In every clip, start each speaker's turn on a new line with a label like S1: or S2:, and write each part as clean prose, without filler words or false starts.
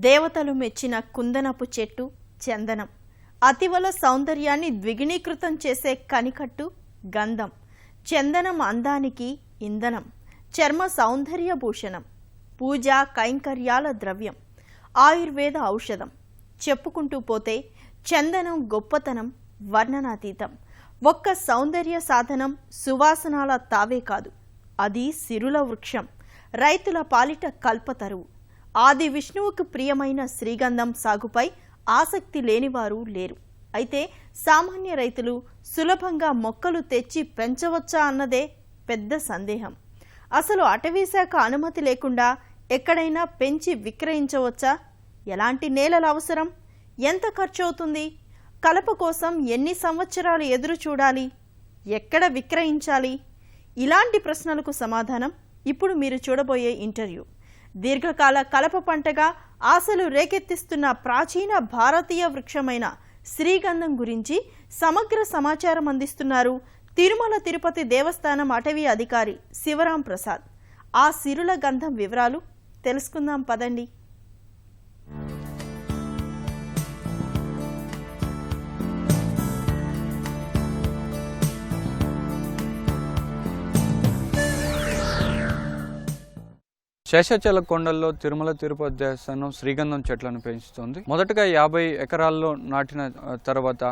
S1: దేవతలు మెచ్చిన కుందనపు చెట్టు చందనం. అతివల సౌందర్యాన్ని ద్విగుణీకృతం చేసే కనికట్టు గంధం. చందనం అందానికి ఇంధనం, చర్మ సౌందర్య భూషణం, పూజా కైంకర్యాల ద్రవ్యం, ఆయుర్వేద ఔషధం. చెప్పుకుంటూ పోతే చందనం గొప్పతనం వర్ణనాతీతం. ఒక్క సౌందర్య సాధనం, సువాసనాల తావే కాదు, అది సిరుల వృక్షం, రైతుల పాలిట కల్పతరువు. ఆది విష్ణువుకు ప్రియమైన శ్రీగంధం సాగుపై ఆసక్తి లేనివారు లేరు. అయితే సామాన్య రైతులు సులభంగా మొక్కలు తెచ్చి పెంచవచ్చా అన్నదే పెద్ద సందేహం. అసలు అటవీశాఖ అనుమతి లేకుండా ఎక్కడైనా పెంచి విక్రయించవచ్చా? ఎలాంటి నేలల అవసరం? ఎంత ఖర్చు అవుతుంది? కలప కోసం ఎన్ని సంవత్సరాలు ఎదురు చూడాలి? ఎక్కడ విక్రయించాలి? ఇలాంటి ప్రశ్నలకు సమాధానం ఇప్పుడు మీరు చూడబోయే ఇంటర్వ్యూ. దీర్ఘకాల కలప పంటగా ఆశలు రేకెత్తిస్తున్న ప్రాచీన భారతీయ వృక్షమైన శ్రీగంధం గురించి సమగ్ర సమాచారం అందిస్తున్నారు తిరుమల తిరుపతి దేవస్థానం అటవీ అధికారి శివరాం ప్రసాద్. ఆ సిరుల గంధం వివరాలు తెలుసుకుందాం పదండి.
S2: శేషాచల కొండల్లో తిరుమల తిరుపతి దేవస్థానం శ్రీగంధం చెట్లను పెంచుతుంది. మొదటగా 50 ఎకరాల్లో నాటిన తర్వాత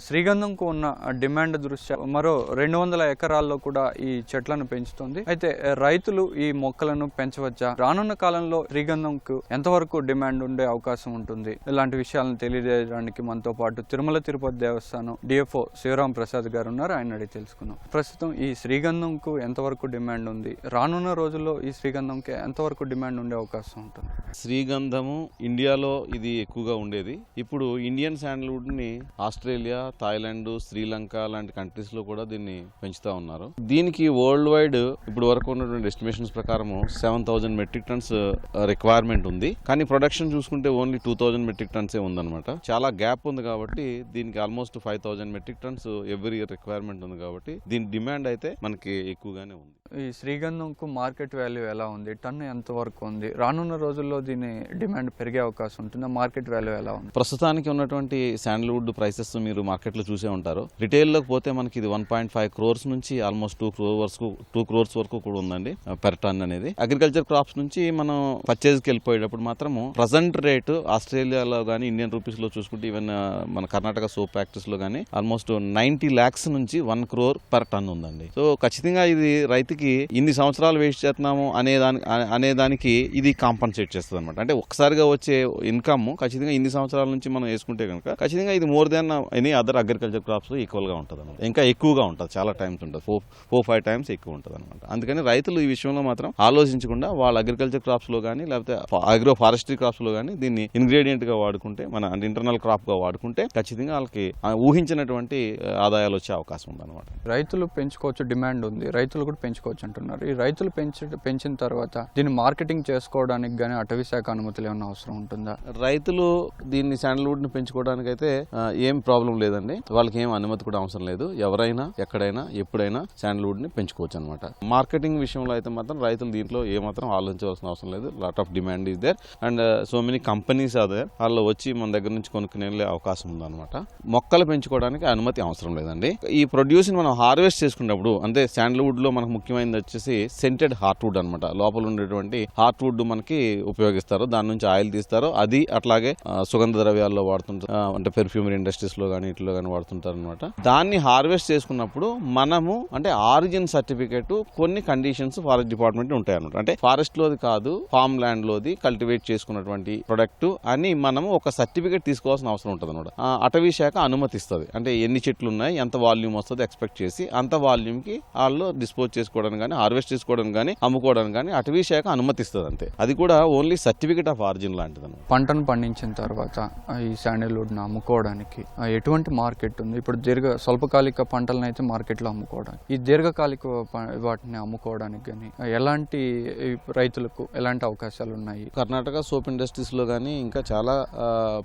S2: శ్రీగంధంకు ఉన్న డిమాండ్ దృష్ట్యా మరో 200 ఎకరాల్లో కూడా ఈ చెట్లను పెంచుతుంది. అయితే రైతులు ఈ మొక్కలను పెంచవచ్చా? రానున్న కాలంలో శ్రీగంధంకు ఎంతవరకు డిమాండ్ ఉండే అవకాశం ఉంటుంది? ఇలాంటి విషయాలను తెలియజేయడానికి మనతో పాటు తిరుమల తిరుపతి దేవస్థానం డిఎఫ్ఓ శివరాం ప్రసాద్ గారు ఉన్నారు. ఆయన అడిగి తెలుసుకున్నాం. ప్రస్తుతం ఈ శ్రీగంధంకు ఎంతవరకు డిమాండ్ ఉంది? రానున్న రోజుల్లో ఈ శ్రీగంధంకి ఎంతవరకు డిమాండ్ ఉండే అవకాశం ఉంటుంది?
S3: శ్రీగంధము ఇండియాలో ఇది ఎక్కువగా ఉండేది. ఇప్పుడు ఇండియన్ శాండల్వుడ్ ని ఆస్ట్రేలియా, థాయిలాండ్, శ్రీలంక లాంటి కంట్రీస్ లో కూడా దీన్ని పెంచుతా ఉన్నారు. దీనికి వరల్డ్ వైడ్ ఇప్పుడు వరకు ఉన్నటువంటి ఎస్టిమేషన్స్ ప్రకారం 7,000 మెట్రిక్ టన్స్ రిక్వైర్మెంట్ ఉంది. కానీ ప్రొడక్షన్ చూసుకుంటే ఓన్లీ 2,000 మెట్రిక్ టన్స్ ఉందన్నమాట. చాలా గ్యాప్ ఉంది కాబట్టి దీనికి almost 5,000 metric tons every year requirement ఉంది కాబట్టి దీని డిమాండ్ అయితే మనకి ఎక్కువగానే ఉంది.
S2: ఈ శ్రీగంధంకు మార్కెట్ వాల్యూ ఎలా ఉంది? టన్ను ఎంత వరకు ఉంది? రానున్న రోజుల్లో దీని డిమాండ్ పెరిగే అవకాశం ఉంటుందా? మార్కెట్ వాల్యూ ఎలా ఉంది?
S3: ప్రస్తుతానికి ఉన్నటువంటి శాండల్వుడ్ ప్రైసెస్ మీరు మార్కెట్ లో చూసే ఉంటారు. రిటైల్ లోకి పోతే మనకి ఇది 1.5 crores నుంచి ఆల్మోస్ట్ 2 crores వరకు కూడా ఉందండి పెర్ టన్ అనేది. అగ్రికల్చర్ క్రాప్స్ నుంచి మనం పర్చేజ్ కి వెళ్ళిపోయేటప్పుడు మాత్రము ప్రజెంట్ రేటు ఆస్ట్రేలియాలో కానీ ఇండియన్ రూపీస్ లో చూసుకుంటే ఈవెన్ మన కర్ణాటక సోప్ ఫ్యాక్టరీస్ లో కానీ ఆల్మోస్ట్ 90 lakhs నుంచి 1 crore పర్ టన్ ఉందండి. సో ఖచ్చితంగా ఇది రైతుకి ఇన్ని సంవత్సరాలు వేస్ట్ చేస్తున్నాము అనేదానికి ఇది కాంపన్సేట్ చేస్తుంది అనమాట. అంటే ఒక్కసారిగా వచ్చే ఇన్కమ్ ఖచ్చితంగా ఇన్ని సంవత్సరాల నుంచి మనం వేసుకుంటే కనుక ఖచ్చితంగా ఇది more than any other agriculture crops లో ఈక్వల్ గా ఉంటుంది అనమాట. ఇంకా ఎక్కువగా ఉంటుంది, చాలా టైమ్స్ ఉంటుంది, 4-5 times ఎక్కువ ఉంటుంది అనమాట. అందుకని రైతులు ఈ విషయంలో మాత్రం ఆలోచించకుండా వాళ్ళ అగ్రికల్చర్ క్రాప్స్ లో కానీ లేకపోతే అగ్రో ఫారెస్ట్రీ క్రాప్స్ లో కానీ దీన్ని ఇంగ్రీడియంట్ గా వాడుకుంటే, మన ఇంటర్నల్ క్రాప్ గా వాడుకుంటే ఖచ్చితంగా వాళ్ళకి ఊహించినటువంటి ఆదాయాలు వచ్చే అవకాశం ఉంది అనమాట.
S2: రైతులు పెంచుకోవచ్చు, డిమాండ్ ఉంది, రైతులు కూడా పెంచుకోవచ్చు అంటున్నారు. ఈ రైతులు పెంచిన తర్వాత దీన్ని మార్కెటింగ్ చేసుకోవడానికి గానీ అటవీ శాఖ అనుమతులు ఏమైనా అవసరం ఉంటుందా?
S3: రైతులు దీన్ని శాండల్వుడ్ ని పెంచుకోవడానికి అయితే ఏం ప్రాబ్లం లేదండి. వాళ్ళకి ఏం అనుమతి కూడా అవసరం లేదు. ఎవరైనా ఎక్కడైనా ఎప్పుడైనా శాండల్వుడ్ ని పెంచుకోవచ్చు అనమాట. మార్కెటింగ్ విషయంలో అయితే మాత్రం రైతులు దీంట్లో ఏమాత్రం ఆలోచించవలసిన అవసరం లేదు. Lot of demand is there and so many companies are there. వాళ్ళు వచ్చి మన దగ్గర నుంచి కొనుక్కునే అవకాశం ఉందన్నమాట. మొక్కలు పెంచుకోవడానికి అనుమతి అవసరం లేదండి. ఈ ప్రొడ్యూస్ ని మనం హార్వెస్ట్ చేసుకున్నప్పుడు, అంటే శాండల్వుడ్ లో మనకు ముఖ్యమైనది వచ్చేసి సెంటెడ్ హార్ట్వుడ్ అనమాట. లోపల ఉండేటువంటి హార్ట్వుడ్ మనకి ఉపయోగిస్తారు, దాని నుంచి ఆయిల్ తీస్తారు. అది అట్లాగే సుగంధ ద్రవ్యాల్లో వాడుతుంటారు, అంటే పెర్ఫ్యూమరీ ఇండస్ట్రీస్ లో కానీ ఇట్లో కానీ వాడుతుంటారు అనమాట. దాన్ని హార్వెస్ట్ చేసుకున్నప్పుడు మనము అంటే ఆరిజిన్ సర్టిఫికేట్ కొన్ని కండిషన్స్ ఫారెస్ట్ డిపార్ట్మెంట్ ఉంటాయి అనమాట. అంటే ఫారెస్ట్ లోది కాదు, ఫార్మ్ ల్యాండ్ లోది కల్టివేట్ చేసుకున్నటువంటి ప్రొడక్ట్ అని మనము ఒక సర్టిఫికేట్ తీసుకోవాల్సిన అవసరం ఉంటుంది అనమాట. అటవీ శాఖ అనుమతిస్తుంది. అంటే ఎన్ని చెట్లు ఉన్నాయి, ఎంత వాల్యూమ్ వస్తుంది ఎక్స్పెక్ట్ చేసి అంత వాల్యూమ్ కి వాళ్ళు డిస్పోజ్ చేసుకోవడానికి కానీ హార్వెస్ట్ చేసుకోవడానికి కానీ అమ్ముకోవడానికి కానీ అటవీ శాఖ అనుమతిస్తుంది అంతే. అది కూడా ఓన్లీ సర్టిఫికేట్ ఆఫ్ ఆరిజిన్ లాంటిది.
S2: పంటను పండించిన తర్వాత ఈ శాండల్వుడ్ ను అమ్ముకోవడానికి ఎటువంటి మార్కెట్ ఉంది? ఇప్పుడు స్వల్పకాలిక పంటలను అయితే మార్కెట్లో అమ్ముకోవడానికి, ఈ దీర్ఘకాలిక వాటిని అమ్ముకోవడానికి కానీ ఎలాంటి రైతులకు ఎలాంటి అవకాశాలు ఉన్నాయి?
S3: కర్ణాటక సోప్ ఇండస్ట్రీస్ లో కానీ ఇంకా చాలా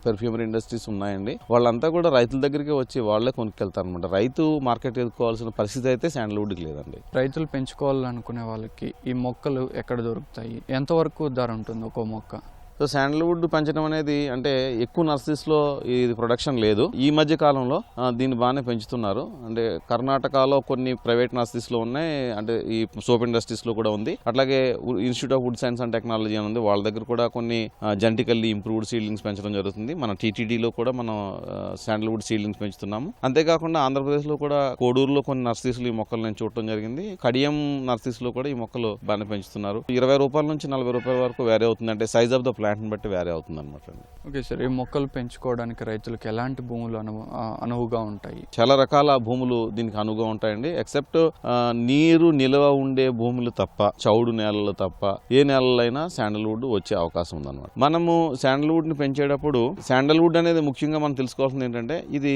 S3: పెర్ఫ్యూమరీ ఇండస్ట్రీస్ ఉన్నాయండి. వాళ్ళంతా కూడా రైతుల దగ్గరికి వచ్చి వాళ్ళే కొనుక్కెళ్తారు అనమాట. రైతు మార్కెట్ ఎదుర్కోవాల్సిన పరిస్థితి అయితే శాండల్వుడ్కి లేదండి.
S2: రైతులు పెంచుకోవాలనుకునే వాళ్ళకి ఈ మొక్కలు ఎక్కడ దొరుకుతాయి? ఎంతవరకు ధర ఉంటుంది ఒక్కో మొక్క?
S3: సో శాండల్వుడ్ పెంచడం అనేది అంటే ఎక్కువ నర్సరీస్ లో ఇది ప్రొడక్షన్ లేదు. ఈ మధ్య కాలంలో దీన్ని బాగానే పెంచుతున్నారు. అంటే కర్ణాటకలో కొన్ని ప్రైవేట్ నర్సరీస్ లో ఉన్నాయి, అంటే ఈ సోప్ ఇండస్ట్రీస్ లో కూడా ఉంది. అట్లాగే institute of would science and technology అని ఉంది, వాళ్ళ దగ్గర కూడా కొన్ని జెనెటికల్లీ ఇంప్రూవ్డ్ సీడ్లింగ్స్ పెంచడం జరుగుతుంది. మన టీటీడీలో కూడా మనం శాండల్వుడ్ సీడ్లింగ్స్ పెంచుతున్నాము. అంతేకాకుండా ఆంధ్రప్రదేశ్ లో కూడా కోడూరులో కొన్ని నర్సరీస్ ఈ మొక్కలు నేను చూడటం జరిగింది. కడియం నర్సరీస్ లో కూడా ఈ మొక్కలు బాగానే పెంచుతున్నారు. 20 రూపాయల నుంచి 40 రూపాయల వరకు వేరే అవుతుంది, అంటే సైజ్ ఆఫ్ ద ప్లాంట్ ని బట్టి వేరే అవుతుంది అనమాట.
S2: ఓకే సార్, ఈ మొక్కలు పెంచుకోవడానికి రైతులకు ఎలాంటి భూములు అనువుగా ఉంటాయి?
S3: చాలా రకాల భూములు దీనికి అనువుగా ఉంటాయండి. ఎక్సెప్ట్ నీరు నిల్వ ఉండే భూములు తప్ప, చౌడు నేలలు తప్ప ఏ నేలలైనా శాండల్వుడ్ వచ్చే అవకాశం ఉందన్నమాట. మనము శాండల్వుడ్ ని పెంచేటప్పుడు శాండల్వుడ్ అనేది ముఖ్యంగా మనం తెలుసుకోవాల్సింది ఏంటంటే ఇది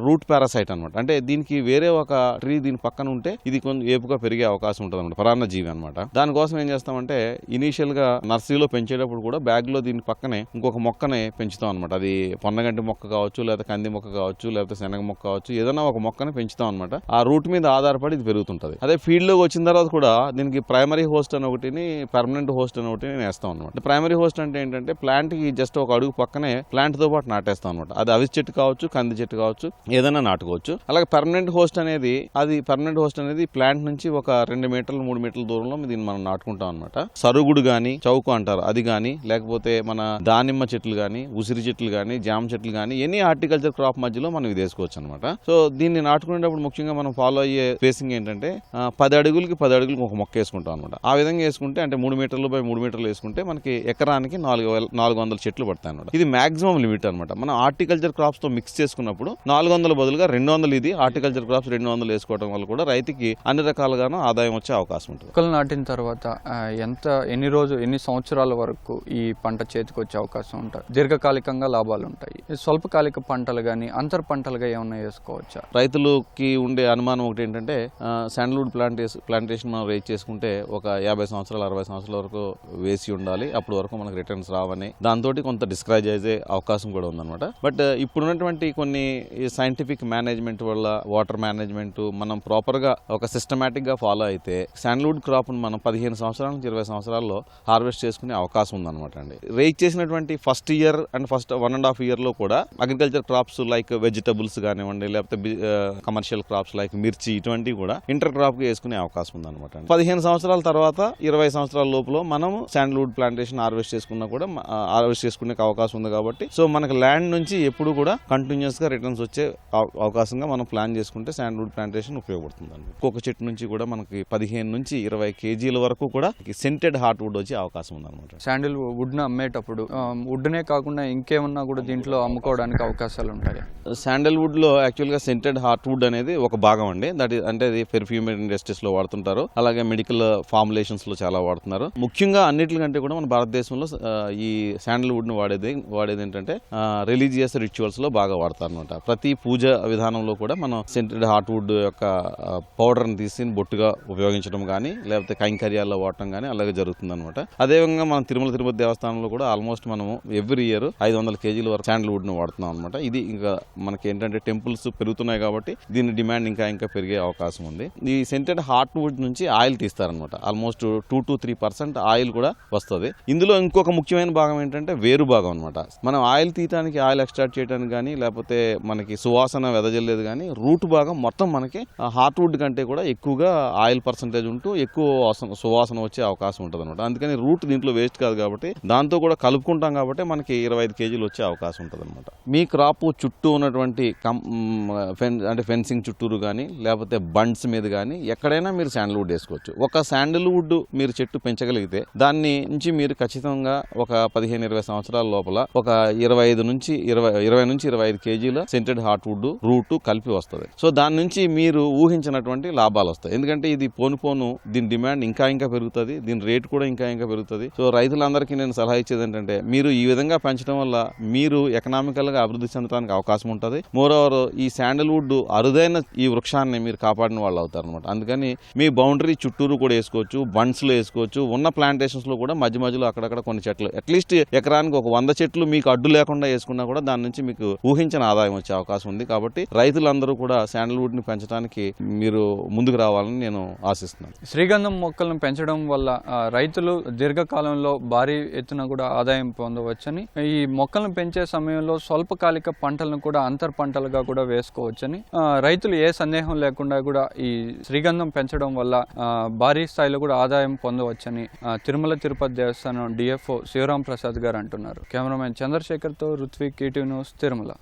S3: రూట్ పారాసైట్ అనమాట. అంటే దీనికి వేరే ఒక ట్రీ దీని పక్కన ఉంటే ఇది కొంచెం ఏపుగా పెరిగే అవకాశం ఉంటుంది అనమాట, పరాన్న జీవి అనమాట. దానికోసం ఏం చేస్తామంటే ఇనీషియల్ గా నర్సరీలో పెంచేటప్పుడు కూడా బ్యాగ్ లో దీని పక్కనే ఇంకొక మొక్కనే పెంచుతాం అనమాట. అది పొన్నగంటి మొక్క కావచ్చు, లేకపోతే కంది మొక్క కావచ్చు, లేకపోతే శనగ మొక్క కావచ్చు, ఏదైనా ఒక మొక్కని పెంచుతాం అనమాట. ఆ రూట్ మీద ఆధారపడి ఇది పెరుగుతుంటది. అదే ఫీల్డ్ లోకి వచ్చిన తర్వాత కూడా దీనికి ప్రైమరీ హోస్ట్ అని ఒకటిని, పర్మనెంట్ హోస్ట్ అని ఒకటి వేస్తాం అనమాట. ప్రైమరీ హోస్ట్ అంటే ఏంటంటే ప్లాంట్ కి జస్ట్ ఒక అడుగు పక్కనే ప్లాంట్ తో పాటు నాటేస్తాం అనమాట. అది అవిసె చెట్టు కావచ్చు, కంది చెట్టు కావచ్చు, ఏదైనా నాటుకోవచ్చు. అలాగే పర్మనెంట్ హోస్ట్ అనేది ప్లాంట్ నుంచి ఒక 2 మీటర్లు 3 మీటర్ల దూరంలో దీన్ని మనం నాటుకుంటాం అనమాట. సరుగుడు గాని, చౌకు అంటారు, అది గాని, లేకపోతే మన దానిమ్మ చెట్లు గాని, ఉసిరి చెట్లు గాని, జామ చెట్లు గాని, ఎనీ హార్టికల్చర్ క్రాప్ మధ్యలో మనం ఇది వేసుకోవచ్చు అనమాట. సో దీన్ని నాటుకునేటప్పుడు ముఖ్యంగా మనం ఫాలో అయ్యే స్పేసింగ్ ఏంటంటే 10 అడుగులకి 10 అడుగులకి ఒక మొక్క వేసుకుంటాం అనమాట. ఆ విధంగా వేసుకుంటే అంటే 3 మీటర్లు బై 3 మీటర్లు వేసుకుంటే మనకి ఎకరానికి 400 చెట్లు పడతాయి అనమాట. ఇది మాక్సిమం లిమిట్ అనమాట. మనం హార్టికల్చర్ క్రాప్స్ తో మిక్స్ చేసుకున్నప్పుడు 400 బదులుగా 200 ఇది హార్టికల్చర్ క్రాప్స్ 200 వేసుకోవడం వల్ల కూడా రైతుకి అన్ని రకాలుగాను ఆదాయం వచ్చే అవకాశం ఉంటుంది.
S2: మొక్కలు నాటిన తర్వాత ఎన్ని సంవత్సరాల వరకు ఈ పంట చేతికి వచ్చే అవకాశం ఉంటుంది? దీర్ఘకాలికంగా లాభాలు ఉంటాయి. స్వల్పకాలిక పంటలు గానీ అంతర్ పంటలుగా ఏమన్నా వేసుకోవచ్చా?
S3: రైతులకి ఉండే అనుమానం ఒకటి ఏంటంటే శాండల్వుడ్ ప్లాంటేషన్ మనం రేట్ చేసుకుంటే ఒక 50 సంవత్సరాలు 60 సంవత్సరాల వరకు వేసి ఉండాలి, అప్పటి వరకు మనకు రిటర్న్స్ రావని, దాంతో కొంత డిస్కరేజ్ అయ్యే అవకాశం కూడా ఉందన్నమాట. బట్ ఇప్పుడున్నటువంటి కొన్ని సైంటిఫిక్ మేనేజ్మెంట్ వల్ల, వాటర్ మేనేజ్మెంట్ మనం ప్రాపర్ గా ఒక సిస్టమేటిక్ గా ఫాలో అయితే శాండల్వుడ్ క్రాప్ మనం 15 సంవత్సరాల నుంచి 20 సంవత్సరాల్లో హార్వెస్ట్ చేసుకునే అవకాశం ఉందన్నమాట అండి. రేట్ చేసినటువంటి first year and first 1.5 year లో కూడా అగ్రికల్చర్ క్రాప్స్ లైక్ వెజిటబుల్స్ కానివ్వండి, లేకపోతే కమర్షియల్ క్రాప్స్ లైక్ మిర్చి, ఇటువంటివి కూడా ఇంటర్ క్రాప్ గా వేసుకునే అవకాశం ఉందన్నమాట. 15 సంవత్సరాల తర్వాత 20 సంవత్సరాల లోపల మనం శాండల్వుడ్ ప్లాంటేషన్ హార్వెస్ట్ చేసుకున్నా కూడా హార్వెస్ట్ చేసుకునే అవకాశం ఉంది. కాబట్టి సో మనకు ల్యాండ్ నుంచి ఎప్పుడు కూడా కంటిన్యూస్ గా రిటర్న్స్ వచ్చే అవకాశంగా మనం ప్లాన్ చేసుకుంటే శాండల్వుడ్ ప్లాంటేషన్ ఉపయోగపడుతుంది. ఒక్కొక్క చెట్టు నుంచి కూడా మనకి 15 నుంచి 20 కేజీల వరకు కూడా సెంటెడ్ హార్ట్ వుడ్ వచ్చే అవకాశం ఉందన్నమాట.
S2: శాండిల్ వుడ్ ను అమ్మేటప్పుడు వుడ్నే కాకుండా ఇంకేమన్నా కూడా దీంట్లో అమ్ముకోవడానికి అవకాశాలు ఉంటాయి?
S3: శాండల్వుడ్ లో యాక్చువల్ గా సెంటెడ్ హార్ట్ వుడ్ అనేది ఒక భాగం అండి. అంటే అది పెర్ఫ్యూమ్ ఇండస్ట్రీస్ లో వాడుతుంటారు, అలాగే మెడికల్ ఫార్ములేషన్స్ లో చాలా వాడుతున్నారు. ముఖ్యంగా అన్నిటికంటే కూడా మన భారతదేశంలో ఈ శాండల్వుడ్ ను వాడేది ఏంటంటే రిలీజియస్ రిచువల్స్ లో బాగా వాడతారు అనమాట. ప్రతి పూజ విధానంలో కూడా మనం సెంటెడ్ హార్ట్ వుడ్ యొక్క పౌడర్ ని తీసి బొట్టుగా ఉపయోగించడం కానీ, లేకపోతే కైంకర్యాల్లో వాడటం కానీ అలాగే జరుగుతుంది అనమాట. అదేవిధంగా మనం తిరుపతి దేవస్థానంలో కూడా ఆల్మోస్ట్ మనము ఎవ్రీ ఇయర్ 500 కేజీల వరకు శాండల్వుడ్ ను వాడుతున్నాం అనమాట. ఇది ఇంకా మనకి ఏంటంటే టెంపుల్స్ పెరుగుతున్నాయి కాబట్టి దీని డిమాండ్ ఇంకా పెరిగే అవకాశం ఉంది. ఈ సెంటెడ్ హార్ట్ వుడ్ నుంచి ఆయిల్ తీస్తారనమాట. ఆల్మోస్ట్ 2 to 3% ఆయిల్ కూడా వస్తుంది. ఇందులో ఇంకొక ముఖ్యమైన భాగం ఏంటంటే వేరు భాగం అనమాట. మనం ఆయిల్ తీయడానికి, ఆయిల్ ఎక్స్ట్రాక్ట్ చేయడానికి కానీ, లేకపోతే మనకి సువాసన వెదజల్లేదు కానీ రూట్ భాగం మొత్తం మనకి హార్ట్ వుడ్ కంటే కూడా ఎక్కువగా ఆయిల్ పర్సంటేజ్ ఉంటూ ఎక్కువ సువాసన వచ్చే అవకాశం ఉంటుంది అనమాట. అందుకని రూట్ దీంట్లో వేస్ట్ కాదు కాబట్టి దాంతో కూడా కలుపుకుంటాం కాబట్టి మనకి 25 కేజీలు వచ్చే అవకాశం ఉంటుంది అనమాట. మీ క్రాప్ చుట్టూ ఉన్నటువంటి అంటే ఫెన్సింగ్ చుట్టూరు కానీ, లేకపోతే బండ్స్ మీద కానీ ఎక్కడైనా మీరు శాండల్వుడ్ వేసుకోవచ్చు. ఒక శాండల్వుడ్ మీరు చెట్టు పెంచగలిగితే దాన్ని నుంచి మీరు ఖచ్చితంగా ఒక 15-20 సంవత్సరాల లోపల ఒక 20 నుంచి 25 కేజీల సెంటెడ్ హార్ట్ వుడ్ రూట్ కలిపి వస్తుంది. సో దాని నుంచి మీరు ఊహించినటువంటి లాభాలు వస్తాయి. ఎందుకంటే ఇది పోను దీని డిమాండ్ ఇంకా పెరుగుతుంది, దీని రేట్ కూడా ఇంకా పెరుగుతుంది. సో రైతులందరికీ నేను సలహా ఇచ్చేది ఏంటంటే మీరు ఈ విధంగా పెంచడం వల్ల మీరు ఎకనామికల్ గా అభివృద్ధి చెందడానికి అవకాశం ఉంటుంది. మోరోవర్ ఈ శాండల్వుడ్ అరుదైన ఈ వృక్షాన్ని మీరు కాపాడిన వాళ్ళు అవుతారు అనమాట. అందుకని మీ బౌండరీ చుట్టూరు కూడా వేసుకోవచ్చు, బండ్స్ లో వేసుకోవచ్చు. ఉన్న ప్లాంటేషన్స్ లో కూడా మధ్యలో అక్కడక్కడ కొన్ని చెట్లు, అట్లీస్ట్ ఎకరానికి ఒక 100 చెట్లు మీకు అడ్డు లేకుండా వేసుకున్నా కూడా దాని నుంచి మీకు ఊహించిన ఆదాయం వచ్చే అవకాశం ఉంది. కాబట్టి రైతులందరూ కూడా శాండల్వుడ్ ని పెంచడానికి మీరు ముందుకు రావాలని నేను ఆశిస్తున్నాను.
S2: శ్రీగంధం మొక్కలను పెంచడం వల్ల రైతులు దీర్ఘకాలంలో భారీ ఎత్తున కూడా ఆదాయం పొందవచ్చని, ఈ మొక్కలను పెంచే సమయంలో స్వల్పకాలిక పంటలను కూడా అంతర్ పంటలుగా కూడా వేసుకోవచ్చని, రైతులు ఏ సందేహం లేకుండా కూడా ఈ శ్రీగంధం పెంచడం వల్ల భారీ స్థాయిలో కూడా ఆదాయం పొందవచ్చని తిరుమల తిరుపతి దేవస్థానం డిఎఫ్ఓ శివరాం ప్రసాద్ గారు అంటున్నారు. కెమెరామెన్ చంద్రశేఖర్తో రుత్విక్, ఈటీవీ న్యూస్, తిరుమల.